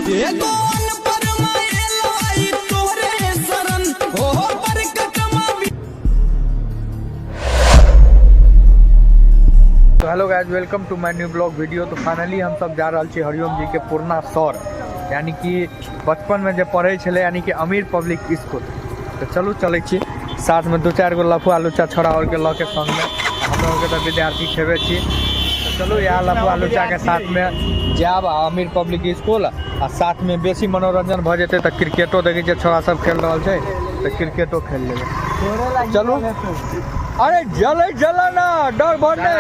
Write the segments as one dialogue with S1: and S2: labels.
S1: तो hello guys, welcome to my new blog video. तो finally हम सब जा रहे छी हरिओम जी के पुरना सर, यानी कि बचपन में जब पढ़े छे यानी कि अमीर पब्लिक स्कूल। तो चलू चले छी, साथ में दो चार गो लफुआ लुच्चा छोड़ा और के ल के संग में हम लोग के विद्यार्थी खेबे छी। तो चलू यहाँ लफुआ लुच्चा के साथ में जाब अमीर पब्लिक स्कूल, आ साथ में बेसी मनोरंजन भ जेते तो क्रिकेटो देखे छे, छोरा सब खेल रहा है तो क्रिकेटो खेल लेबे। चलू, अरे जले ना डर बने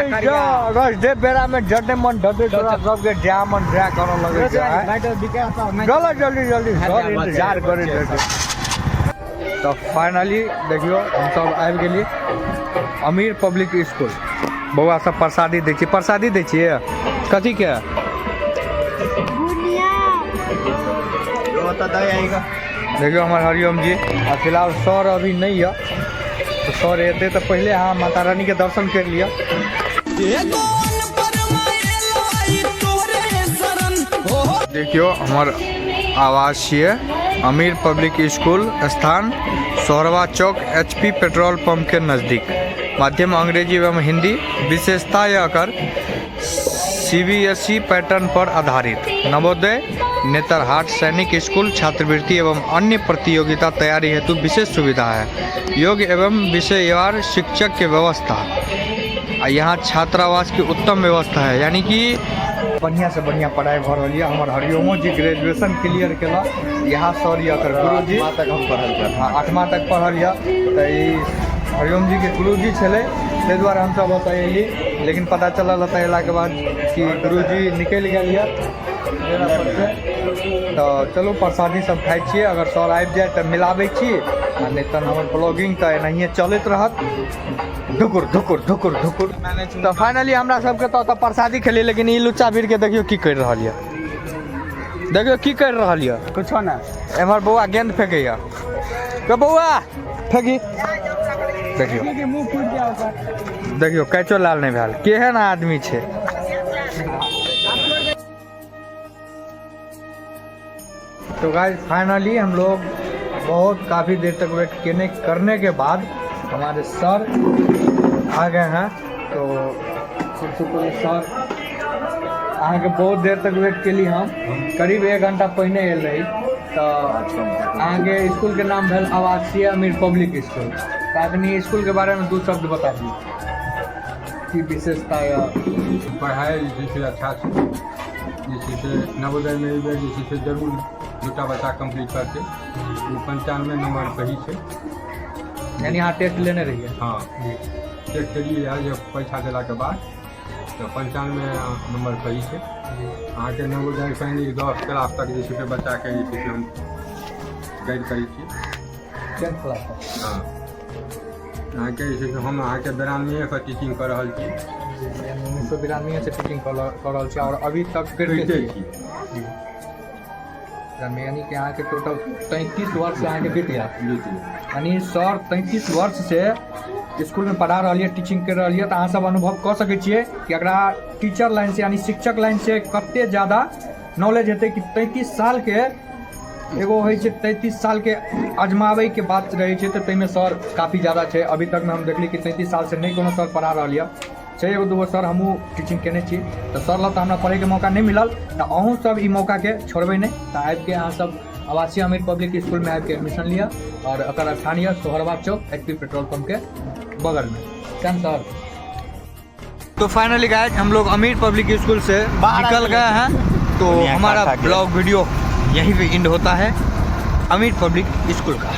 S1: दे बेरा में जड़ने मन डर छोरा सब के जामन ड्रा करो लगे छै। चलो जल्दी सर इंतजार करे जल्दी। तो फाइनली देखियो हम सब आबि गेली अमीर पब्लिक स्कूल। बउआ सब प्रसादी दै छी, प्रसादी दै छियै कथी के देखियो हमारे हरिओम जी। आ फिलहाल सर अभी नहीं है, तो सर एते तो पहले हाँ माता रानी के दर्शन कर लिया। देखियो हमार आवासीय अमीर पब्लिक स्कूल स्थान सोहरवा चौक HP पेट्रोल पंप के नज़दीक। माध्यम अंग्रेजी एवं हिंदी, विशेषता यह कर CBSE पैटर्न पर आधारित। नवोदय, नेतरहाट सैनिक स्कूल छात्रवृत्ति एवं अन्य प्रतियोगिता तैयारी हेतु विशेष सुविधा है। योग्य एवं विषयवार शिक्षक के व्यवस्था, यहाँ छात्रावास की उत्तम व्यवस्था है। यानी कि बढ़िया से बढ़िया पढ़ाई भ रही है। हमारे हरिओमो जी ग्रेजुएशन क्लियर केला यहाँ सर कर गुरु जी तक हम पढ़ल, हाँ 8वां तक पढ़ल। तो हरिओम जी के गुरु जी छे, ते द्वारा हम सब अली, लेकिन पता चलल अतला के बाद कि गुरु जी निकल गए। तो चलो प्रसादी सब खाई छे, अगर सर आबि जाए तो मिलाबे छी, नहीं तो हमार ब्लॉगिंग तो एनाहिए चलत रहत धुकुर धुकुर धुकुर धुकुर। तो फाइनली हमरा सबके तो प्रसादी खेली, लेकिन ई लुच्चा भीड़ के देखियो की कर रहा है, देखियो की कर रहा है कुछ ना। एमहर बउआ गेंद फेंके तो बउआ फेंकी, देखियो देखियो कैचो लाल नहीं भेल, केहन आदमी छे। तो गाइस फाइनली हम लोग बहुत काफ़ी देर तक वेट करने के बाद हमारे सर आ गए हैं। तो सबसे पहले सर अहाँ के बहुत देर तक वेट के लिए हम करीब 1 घंटा पहले आयल रही। तो अहाँ के स्कूल के नाम भेल आवासीय अमीर पब्लिक स्कूल। तो स्कूल के बारे में 2 शब्द बता दी की विशेषता है।
S2: पढ़ाई जैसे अच्छा से नवोदय में जैसे जरूर 2टा बच्चा कंप्लीट करके 95 नंबर सही है।
S1: यानी यहाँ टेस्ट लेने रहिए?
S2: हाँ टेस्ट के लिए जब परीक्षा दिला के बाद तो 95 नंबर सही है। अहाँ के नवोदय पहले 10 क्लास तक जैसे बच्चा के हम गाइड करी छी।
S1: 10 क्लास?
S2: हाँ अहाँ के जैसे हम अहाँ के 92 के टीचिंग कर रहा छी।
S1: 1992 से टीचिंग कर रहा छी और अभी तक करते छी। यानी कि यहाँ के टोटल 33 वर्ष यहाँ के बीत गया। यानी सर 33 वर्ष से स्कूल में पढ़ा रही है, टीचिंग कर रही है। तो अहाँ सब अनुभव कर सके छे कि अगर टीचर लाइन से यानी शिक्षक लाइन से कते ज़्यादा नॉलेज हेतै कि 33 साल के एगो है 33 साल के आजमावे के बात रहे छे। तो तैमें सर काफ़ी ज़्यादा है। अभी तक में हम देखली कि 33 साल से नहीं कोनो सर पढ़ा रही है। 1-2 सर हमू टीचिंग केने छी, तो सर लग तो हमरा पढ़े के मौका नहीं मिलल। तो अहूँ सब ई मौका के छोड़बे नहीं। तो आबि के अहाँ सब आवासीय अमीर पब्लिक स्कूल में आबि के एडमिशन लिया और अकर स्थान है सोहरवा चौक HP पेट्रोल पंप के बगल में। सर तो फाइनली गाइस हम लोग अमीर पब्लिक स्कूल से निकल गए हैं। तो हमारा ब्लॉग वीडियो यहीं पे एंड होता है अमीर पब्लिक स्कूल का।